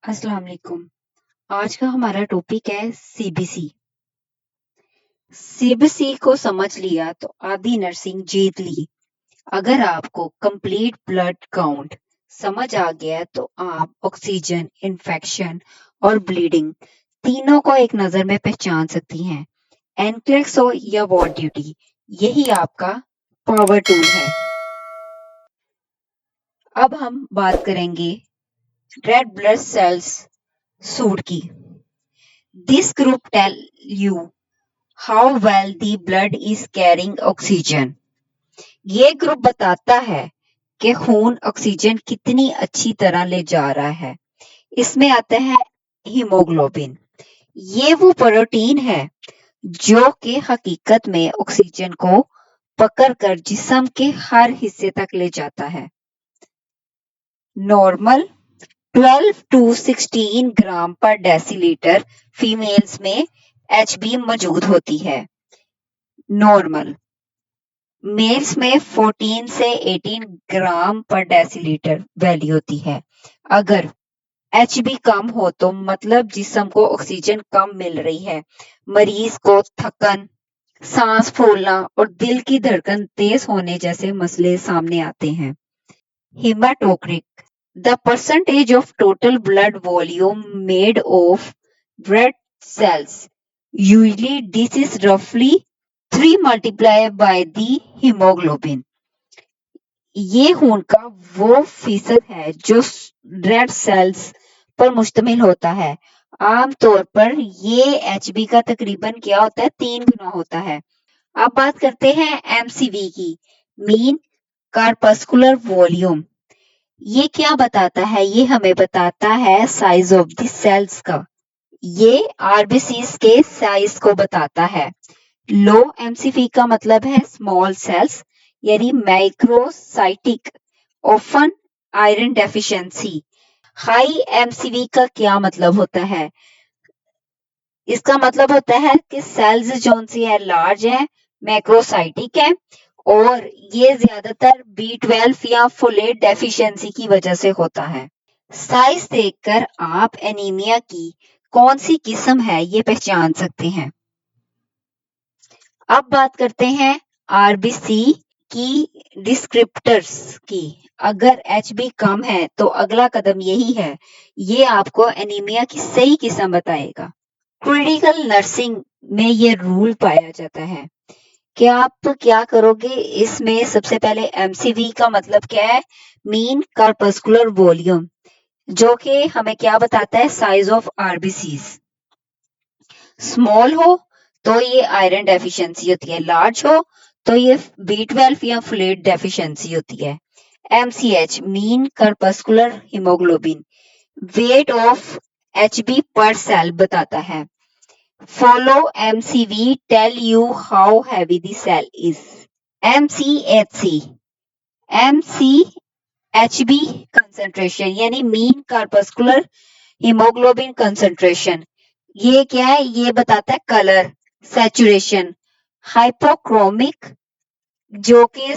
अस्सलाम वालेकुम। आज का हमारा टॉपिक है सीबीसी। सीबीसी को समझ लिया तो आधी नर्सिंग जीत ली। अगर आपको कंप्लीट ब्लड काउंट समझ आ गया तो आप ऑक्सीजन, इन्फेक्शन और ब्लीडिंग तीनों को एक नजर में पहचान सकती हैं। एनक्लेक्स हो या वार्ड ड्यूटी, यही आपका पावर टूल है। अब हम बात करेंगे रेड ब्लड सेल्स सूट की। This group tell you How well the blood is carrying oxygen। ये ग्रुप बताता है कि खून ऑक्सीजन कितनी अच्छी तरह ले जा रहा है। इसमें आता है हीमोग्लोबिन। ये वो प्रोटीन है जो कि हकीकत में ऑक्सीजन को पकड़कर जिस्म के हर हिस्से तक ले जाता है। नॉर्मल 12 टू 16 ग्राम पर डेसीलीटर फीमेल्स में एचबी मौजूद होती है। नॉर्मल मेल्स में 14 से 18 ग्राम पर डेसीलीटर वैल्यू होती है। अगर एचबी कम हो तो मतलब जिस्म को ऑक्सीजन कम मिल रही है। मरीज को थकन, सांस फूलना और दिल की धड़कन तेज होने जैसे मसले सामने आते हैं। Haematocrit, the percentage of total blood volume made of red cells. Usually this is roughly 3 multiplied by the hemoglobin। ये खून का वो फीसद है जो रेड सेल्स पर मुश्तमिल होता है। आमतौर पर ये एचबी का तकरीबन क्या होता है, 3 गुना होता है। अब बात करते हैं एमसीवी की, मीन कार्पस्कुलर वॉल्यूम। ये क्या बताता है? ये हमें बताता है साइज ऑफ द सेल्स का। ये आरबीसीज के साइज को बताता है। लो एमसीवी का मतलब है स्मॉल सेल्स यानी microcytic, often iron deficiency. High MCV का क्या मतलब होता है? इसका मतलब होता है कि सेल्स जो सी है लार्ज है, मैक्रोसाइटिक है और ये ज्यादातर B12 या फोलेट डेफिशिएंसी की वजह से होता है। साइज देखकर आप एनीमिया की कौन सी किस्म है ये पहचान सकते हैं। अब बात करते हैं आरबीसी की डिस्क्रिप्टर्स की। अगर एचबी कम है तो अगला कदम यही है, ये आपको एनीमिया की सही किस्म बताएगा। क्रिटिकल नर्सिंग में ये रूल पाया जाता है कि आप क्या करोगे। इसमें सबसे पहले एमसीवी का मतलब क्या है? मीन कार्पस्कुलर वॉल्यूम, जो कि हमें क्या बताता है? Size of RBCs. स्मॉल हो तो ये आयरन डेफिशिएंसी होती है, लार्ज हो तो ये B12 या फोलेट डेफिशिएंसी होती है। MCH mean corpuscular haemoglobin, weight of HB पर सेल बताता है। Follow MCV tell you how heavy the cell is। MCHC, MCHB concentration यानी मीन कार्पस्कुलर हीमोग्लोबिन कंसंट्रेशन। ये क्या है? ये बताता है कलर, सैचुरेशन। हाइपोक्रोमिक, जो कि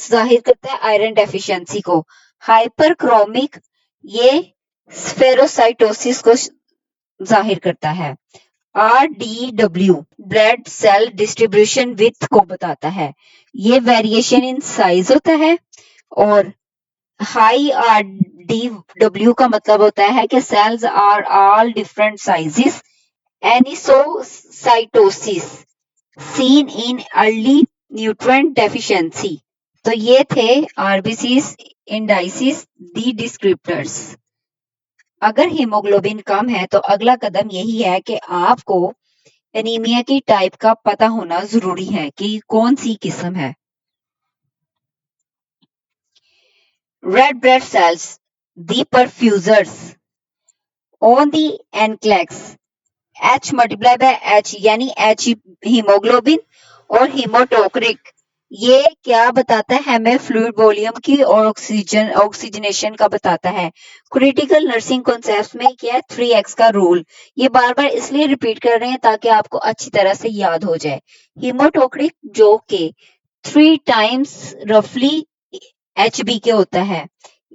जाहिर करता है आयरन डेफिशिएंसी को। हाइपरक्रोमिक, ये स्फेरोसाइटोसिस को जाहिर करता है। RDW blood cell distribution with को बताता है। ये वेरिएशन इन साइज होता है और हाई RDW का मतलब होता है कि cells are all different sizes. Anisocytosis seen in early nutrient deficiency. तो ये थे आरबीसीज इंडाइसिस दी डिस्क्रिप्टर्स। अगर हीमोग्लोबिन कम है तो अगला कदम यही है कि आपको एनीमिया की टाइप का पता होना जरूरी है कि कौन सी किस्म है। Red blood cells, the perfusers on the NCLEX, H multiply by H यानी H हीमोग्लोबिन और हीमोटोक्रिक, ये क्या बताता है? हमें फ्लूइड वॉल्यूम की और ऑक्सीजनेशन का बताता है। क्रिटिकल नर्सिंग कॉन्सेप्ट में क्या है? 3x का रूल। ये बार बार इसलिए रिपीट कर रहे हैं ताकि आपको अच्छी तरह से याद हो जाए। हीमोटोक्रिक जो कि 3 टाइम्स रफली एचबी के होता है,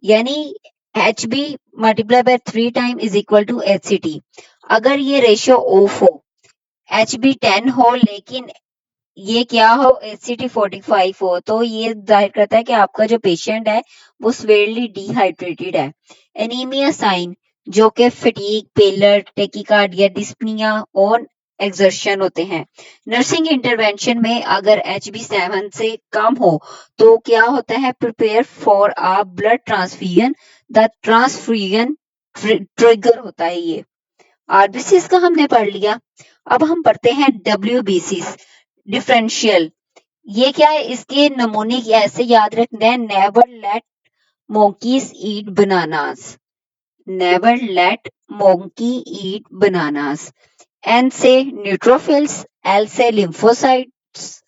यानी HB multiply by 3 time is equal to HCT। अगर ये रेशियो ऑफ हो, HB 10 हो लेकिन ये क्या हो, HCT 45 हो, तो ये जाहिर करता है कि आपका जो पेशेंट है वो सीवियरली डिहाइड्रेटेड है। एनीमिया साइन जो कि फटीग, पेलर, टेकिकार्डिया, डिस्पनिया और एक्सर्शन होते हैं। नर्सिंग इंटरवेंशन में अगर HB 7 से कम हो तो क्या होता है, prepare for a blood transfusion. The transfusion trigger होता है ये। आरबीसीज का हमने पढ़ लिया। अब हम पढ़ते हैं WBCs, डिफरेंशियल। ये क्या है, इसके नमूने ऐसे याद रखने हैं, never let monkeys eat bananas, never let monkey eat bananas। N से न्यूट्रोफिल्स, L से लिम्फोसाइट्स,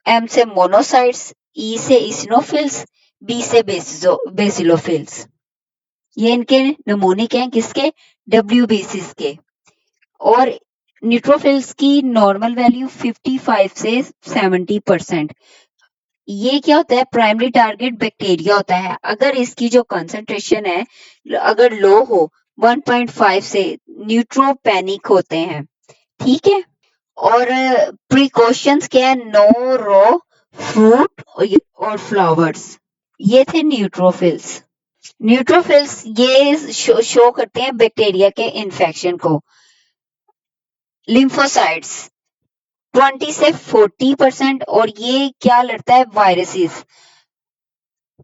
M से मोनोसाइट्स, E से इसिनोफिल्स, B से बेसिलोफिल्स। ये इनके नमूने क्या हैं, किसके, WBCs के। और न्यूट्रोफिल्स की नॉर्मल वैल्यू 55 से 70%। ये क्या होता है, प्राइमरी टारगेट बैक्टीरिया होता है। अगर इसकी जो कंसंट्रेशन है अगर लो हो 1.5 से, न्यूट्रोपेनिक होते हैं। ठीक है। और प्रिकॉशंस क्या है, नो रो फ्रूट और फ्लावर्स। ये थे न्यूट्रोफिल्स। न्यूट्रोफिल्स ये शो करते हैं बैक्टीरिया के इन्फेक्शन को। लिम्फोसाइट्स 20 से 40%, और ये क्या लड़ता है, वायरसेस।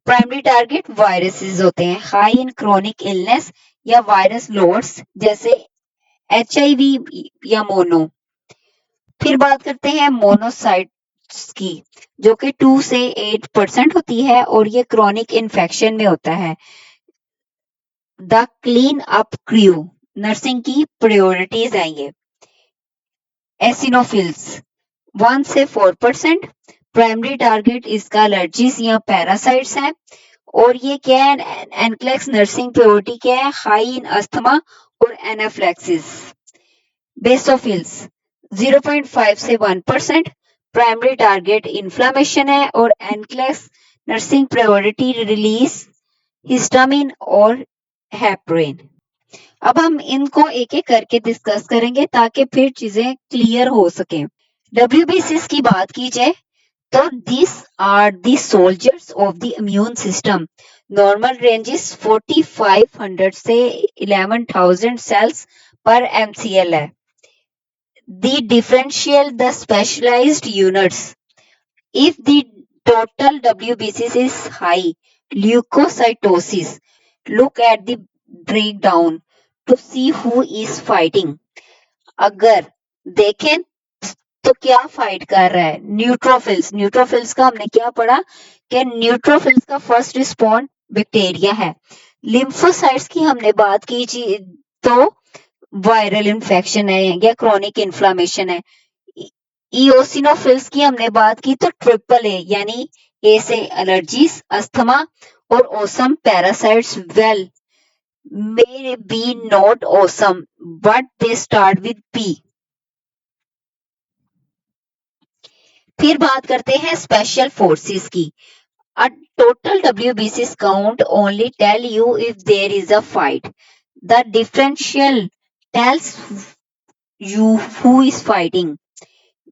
प्राइमरी टारगेट वायरसेस होते हैं, हाई इन क्रोनिक इलनेस या वायरस लोड्स जैसे HIV या मोनो। फिर बात करते हैं मोनोसाइट्स की, जो कि 2 से 8% होती है और ये क्रोनिक इन्फेक्शन में होता है। The clean up crew nursing की प्रायोरिटीज हैं ये। एसिनोफिल्स 1 से 4%, प्राइमरी टारगेट इसका एलर्जीज या पैरासाइट्स है। और ये क्या है, एनक्लेक्स नर्सिंग प्रायोरिटी क्या है, हाई इन अस्थमा और एनाफ्लेक्सिस। बेसोफिल्स 0.5 से 1%, प्राइमरी टारगेट इन्फ्लामेशन है और NCLEX nursing priority release histamine और हेपरिन। अब हम इनको एक एक करके डिस्कस करेंगे ताकि फिर चीजें क्लियर हो सके। WBCs की बात की जाए तो these are the soldiers of the immune system. Normal range is 4500 से 11,000 cells per MCL है। The differential the specialized units. If the total WBCs is high, leukocytosis, look at the breakdown to see who is fighting. अगर देखें तो क्या fight कर रहा है, neutrophils. Neutrophils का हमने क्या पढ़ा कि न्यूट्रोफिल्स का फर्स्ट रिस्पॉन्ड बैक्टीरिया है। लिम्फोसाइट्स की हमने बात की तो वायरल इन्फेक्शन है या क्रोनिक इन्फ्लामेशन है। इओसिनोफिल्स की हमने बात की तो ट्रिपल ए, यानी ए से एलर्जीज, अस्थमा और awesome parasites. Well may be not awesome but they start with P। फिर बात करते हैं स्पेशल फोर्सेस की। A total WBCs count only tell you if there is a fight. The differential tells you who is fighting.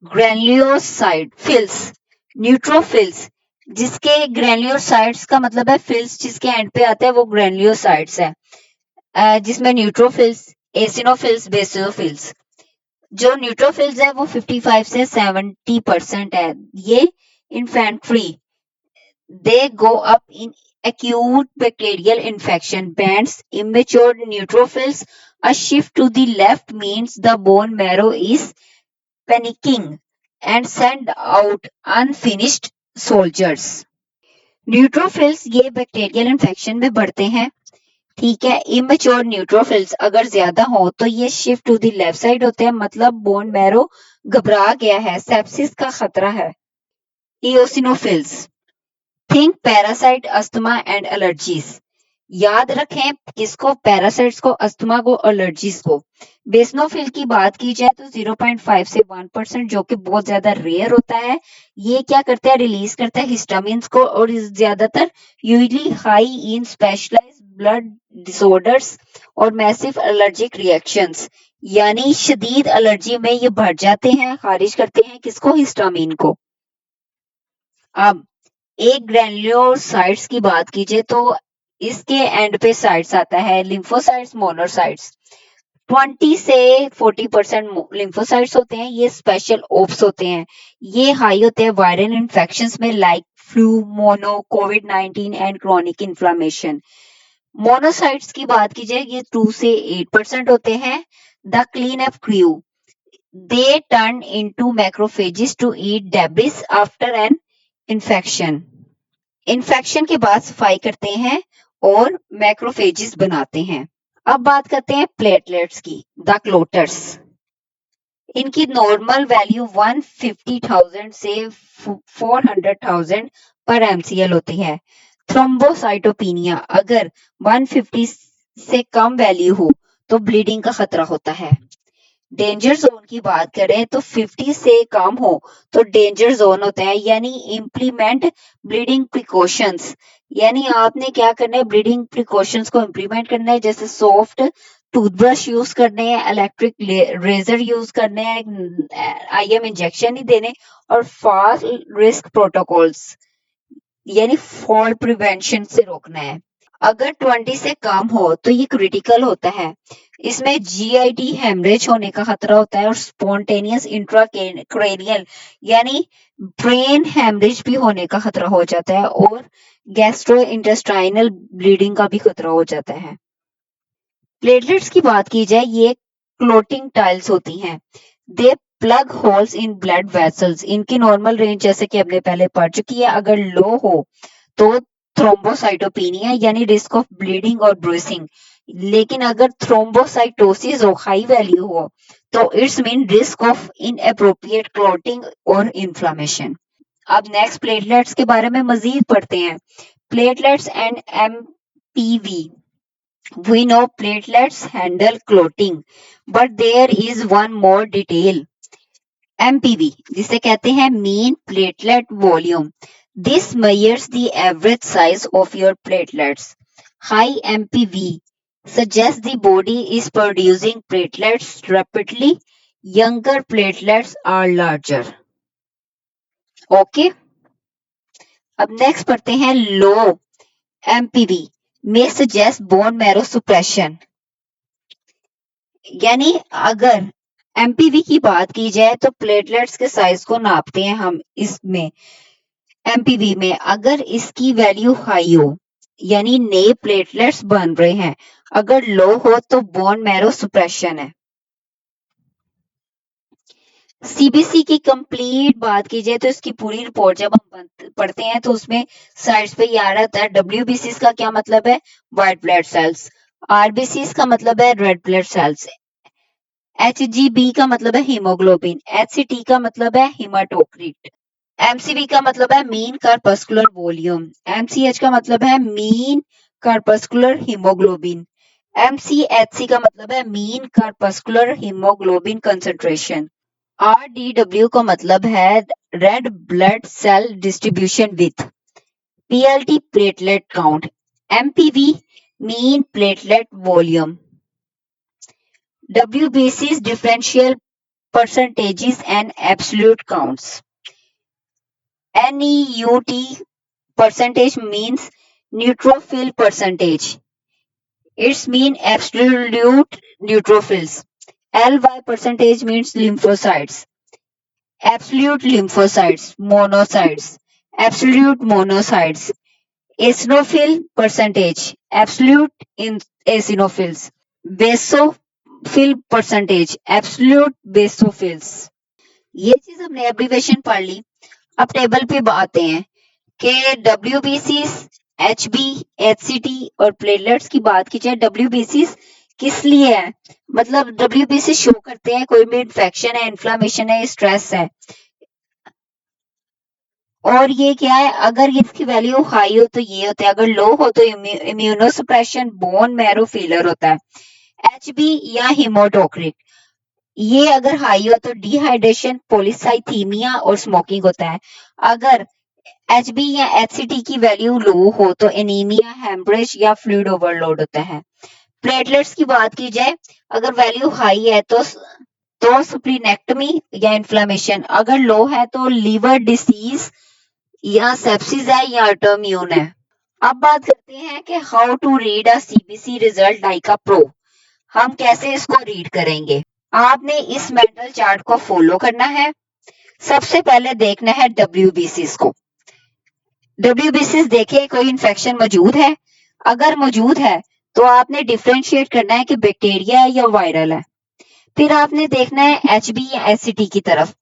Granulocyte फिल्स, neutrophils जिसके granulocytes का मतलब है फिल्स जिसके एंड पे आता है वो ग्रेन्यूलोसाइट्स है, जिसमें न्यूट्रोफिल्स, एसिनोफिल्स, बेसिलोफिल्स। जो न्यूट्रोफिल्स है वो 55 से 70% है। ये infantry, they go up in acute bacterial infection. Bands immature neutrophils. A shift to the left means the bone marrow is panicking and send out unfinished soldiers. Neutrophils ये bacterial infection में बढ़ते हैं। ठीक है। इमेच्योर न्यूट्रोफिल्स अगर ज्यादा हो तो ये shift to the left side होते हैं, मतलब बोन मैरो घबरा गया है, सेप्सिस का खतरा है। Eosinophils think parasite, asthma and allergies. याद रखें किसको, पैरासाइट्स को, अस्थमा को, एलर्जीज को। बेसनोफिल की बात की जाए तो 0.5 से 1%, जो कि बहुत ज्यादा रेयर होता है। ये क्या करता है, रिलीज करता है हिस्टामिन्स को और ज्यादातर usually high in specialised blood disorders और मैसिव एलर्जिक रिएक्शंस, यानी शदीद एलर्जी में ये बढ़ जाते हैं, खारिज करते हैं किसको, हिस्टामिन को। अब एक ग्रैन्युलोसाइट्स की बात कीजिए तो इसके एंड पे साइट्स आता है लिम्फोसाइट्स, मोनोसाइट्स। 20 से 40% लिम्फोसाइट्स होते हैं, ये स्पेशल ओप्स होते हैं, ये हाई होते हैं वायरल इन्फेक्शंस में like flu, mono, covid and chronic inflammation. Monocytes की बात कीजिए ये 2 से 8% होते हैं। The clean up crew, they turn into macrophages to eat debris after an infection. Infection के बाद सफाई करते हैं और मैक्रोफेजेस बनाते हैं। अब बात करते हैं प्लेटलेट्स की, द क्लोटर्स। इनकी नॉर्मल वैल्यू 150,000 से 400,000 पर एमसीएल होती है। थ्रोम्बोसाइटोपिनिया, अगर 150 से कम वैल्यू हो तो ब्लीडिंग का खतरा होता है। डेंजर जोन की बात करें तो 50 से कम हो तो डेंजर जोन होता है, यानी इम्प्लीमेंट ब्लीडिंग प्रिकॉशंस, यानी आपने क्या करना है, ब्लीडिंग प्रिकॉशंस को इम्प्लीमेंट करना है, जैसे सॉफ्ट टूथब्रश यूज करने हैं, इलेक्ट्रिक रेजर यूज करने हैं, आईएम इंजेक्शन नहीं देने, और फास्ट रिस्क प्रोटोकॉल्स यानी फॉल प्रिवेंशन से रोकना है। अगर 20 से कम हो तो ये क्रिटिकल होता है, इसमें जीआईटी हेमरेज होने का खतरा होता है और स्पॉन्टेनियस इंट्राक्रेनियल यानी ब्रेन हेमरेज भी होने का खतरा हो जाता है और गैस्ट्रोइंटेस्टाइनल ब्लीडिंग का भी खतरा हो जाता है। प्लेटलेट्स की बात की जाए, ये क्लोटिंग टाइल्स होती हैं, they plug holes in blood vessels. इनकी नॉर्मल रेंज जैसे कि हमने पहले पढ़ चुकी है, अगर लो हो तो थ्रोम्बोसाइटोपिनिया यानी रिस्क ऑफ ब्लीडिंग और ब्रूसिंग, लेकिन अगर थ्रोम्बोसाइटोसिस हो, हाई वैल्यू हो, तो it's mean risk of inappropriate clotting और इन्फ्लामेशन। अब नेक्स्ट प्लेटलेट्स के बारे में मजीद पढ़ते हैं। Platelets and MPV, we know platelets handle clotting, but there is one more detail. MPV जिसे कहते हैं mean platelet volume. This measures the average size of your platelets. High MPV suggests the body is producing platelets rapidly. Younger platelets are larger. Okay. अब next पढ़ते हैं लो MPV may suggest bone marrow suppression. यानी अगर MPV की बात की जाए तो प्लेटलेट्स के साइज को नापते हैं हम इसमें एमपीवी में, अगर इसकी वैल्यू हाई हो यानी नए प्लेटलेट्स बन रहे हैं, अगर लो हो तो बोन मैरो सुप्रेशन है। सीबीसी की कंप्लीट बात की जाए तो इसकी पूरी रिपोर्ट जब हम पढ़ते हैं तो उसमें साइड्स पे याद आता है डब्ल्यूबीसी का क्या मतलब है, व्हाइट ब्लड सेल्स, आरबीसी का मतलब है रेड ब्लड सेल्स, एचजीबी का मतलब है हीमोग्लोबिन, एचसीटी का मतलब है हीमाटोक्रिट, एमसीवी का मतलब है मीन कार्पस्कुलर वॉल्यूम, एमसीएच का मतलब है मीन कार्पस्कुलर हीमोग्लोबिन, एमसीएचसी का मतलब है mean corpuscular haemoglobin concentration, RDW का मतलब है red blood cell distribution with, PLT platelet count, MPV mean platelet volume, WBC's differential percentages and absolute counts. NEUT percentage means neutrophil percentage. It's mean absolute neutrophils. LY percentage means lymphocytes. Absolute lymphocytes, monocytes, absolute monocytes. Eosinophil percentage, absolute eosinophils. Basophil percentage, absolute basophils. ये चीज हमने abbreviation पढ़ ली। अब table पे आते हैं कि WBC, HB, HCT और प्लेटलेट्स की बात की जाए, WBC किस लिए है, मतलब WBC शो करते हैं कोई भी इन्फेक्शन है, इन्फ्लामेशन है, स्ट्रेस है, और ये क्या है, अगर इसकी वैल्यू हाई हो तो ये होता है, अगर लो हो तो इम्यूनोसप्रेशन, बोन मैरो फेलर होता है, HB या हीमोटोक्रिक, ये अगर हाई हो तो डिहाइड्रेशन, पॉलीसाइथीमिया और स्मोकिंग होता है, अगर एचबी या एचसीटी की वैल्यू लो हो तो एनीमिया, हेमरेज या फ्लूइड ओवरलोड होता है। प्लेटलेट्स की बात की जाए, अगर वैल्यू हाई है तो स्प्लीनेक्टमी या इन्फ्लेमेशन, अगर लो है तो लीवर डिसीज या सेप्सिस है या ऑटोइम्यून है। अब बात करते हैं कि how to read a CBC result like a pro. हम कैसे इसको रीड करेंगे? आपने इस मेंटल चार्ट को फॉलो करना है। सबसे पहले देखना है डब्ल्यूबीसीस को। डब्ल्यूबीसीस देखे कोई इन्फेक्शन मौजूद है। अगर मौजूद है तो आपने डिफरेंशिएट करना है कि बैक्टीरिया है या वायरल है। फिर आपने देखना है एचबी या एसिटी की तरफ।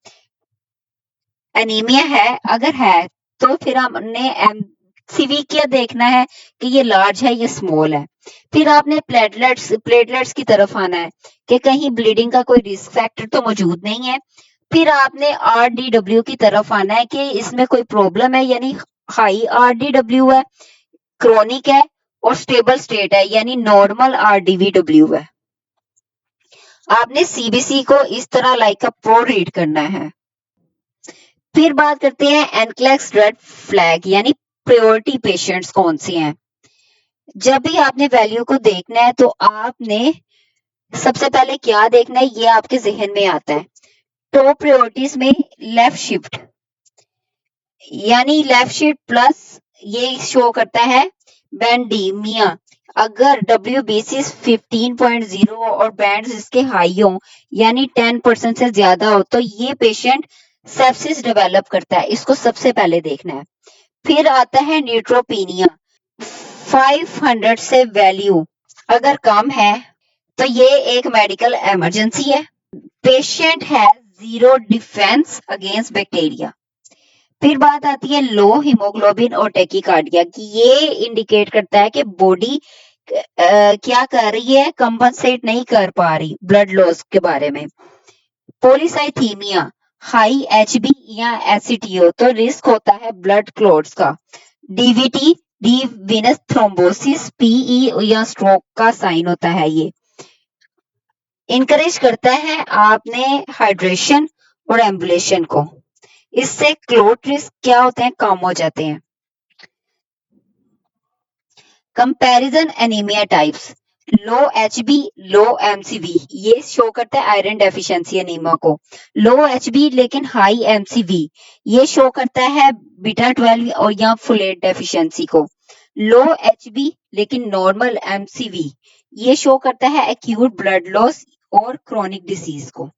एनीमिया है, अगर है तो फिर हमने एमसीवी क्या देखना है कि ये लार्ज है या स्मॉल है। फिर आपने प्लेटलेट्स की तरफ आना है कि कहीं ब्लीडिंग का कोई रिस्क फैक्टर तो मौजूद नहीं है। फिर आपने आरडीडब्ल्यू की तरफ आना है कि इसमें कोई प्रॉब्लम है, यानी हाई आरडीडब्ल्यू है, क्रोनिक है और स्टेबल स्टेट है, यानी नॉर्मल आरडीवीडब्ल्यू है। आपने सीबीसी को इस तरह लाइक अ प्रो रीड करना है। फिर बात करते हैं एनक्लेक्स रेड फ्लैग, यानी प्रायोरिटी पेशेंट्स कौन से हैं। जब भी आपने वैल्यू को देखना है तो आपने सबसे पहले क्या देखना है, ये आपके जहन में आता है। टॉप प्रायोरिटीज में लेफ्ट शिफ्ट, यानी लेफ्ट शिफ्ट प्लस ये शो करता है बैंडीमिया। अगर WBC 15.0 और बैंड्स इसके हाई हो, यानी 10% से ज्यादा हो, तो ये पेशेंट सेप्सिस डेवलप करता है। इसको सबसे पहले देखना है। फिर आता है न्यूट्रोपीनिया। 500 से वैल्यू अगर कम है तो ये एक मेडिकल इमरजेंसी है। पेशेंट है जीरो डिफेंस अगेंस्ट बैक्टीरिया। फिर बात आती है लो हीमोग्लोबिन और टेकिकार्डिया की। ये इंडिकेट करता है कि बॉडी क्या कर रही है, कंपनसेट नहीं कर पा रही ब्लड लॉस के बारे में। पॉलीसाइथीमिया, हाई एचबी या एसिटियो तो रिस्क होता है ब्लड क्लॉट्स का। DVT, deep venous thrombosis, PE या स्ट्रोक का साइन होता है। ये इनकरेज करता है आपने हाइड्रेशन और एम्बुलेशन को। इससे क्लोट रिस्क क्या होते हैं, कम हो जाते हैं। कंपैरिजन एनीमिया टाइप्स, लो एचबी, लो एमसीवी, ये शो करता है आयरन डेफिशिएंसी एनीमिया को। लो एचबी लेकिन हाई एमसीवी, ये शो करता है बीटा 12 और या फोलेट डेफिशिएंसी को। लो एचबी लेकिन नॉर्मल एमसीवी, ये शो करता है एक्यूट ब्लड लॉस और क्रोनिक डिसीज को।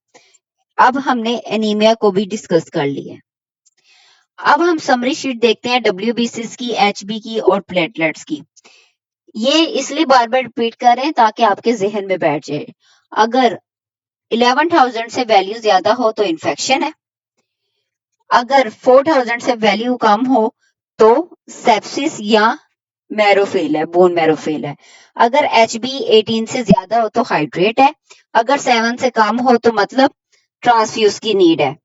अब हमने एनीमिया को भी डिस्कस कर लिया। अब हम समरी शीट देखते हैं डब्ल्यूबीसीस की, एचबी की और प्लेटलेट्स की। ये इसलिए बार बार रिपीट कर रहे हैं ताकि आपके जहन में बैठ जाए। अगर 11,000 से वैल्यू ज्यादा हो तो इन्फेक्शन है। अगर 4,000 से वैल्यू कम हो तो सेप्सिस या मैरोफेल है, बोन मैरोफेल है। अगर एचबी 18 से ज्यादा हो तो हाइड्रेट है। अगर 7 से कम हो तो मतलब ट्रांसफ्यूज की नीड है।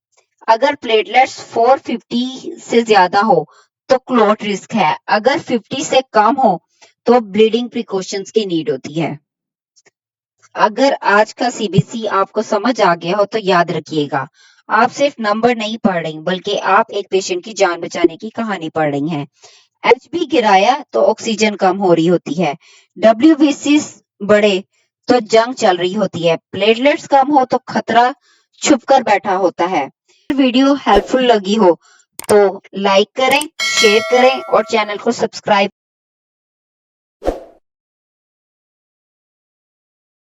अगर प्लेटलेट्स 450 से ज्यादा हो तो क्लॉट रिस्क है। अगर 50 से कम हो तो ब्लीडिंग प्रिकॉशंस की नीड होती है। अगर आज का सीबीसी आपको समझ आ गया हो तो याद रखिएगा, आप सिर्फ नंबर नहीं पढ़ रही बल्कि आप एक पेशेंट की जान बचाने की कहानी पढ़ रही हैं। एचबी गिराया तो ऑक्सीजन कम हो रही होती है। डब्ल्यूबीसी बढ़े तो जंग चल रही होती है। प्लेटलेट्स कम हो तो खतरा छुपकर बैठा होता है। वीडियो हेल्पफुल लगी हो तो लाइक करें, शेयर करें और चैनल को सब्सक्राइब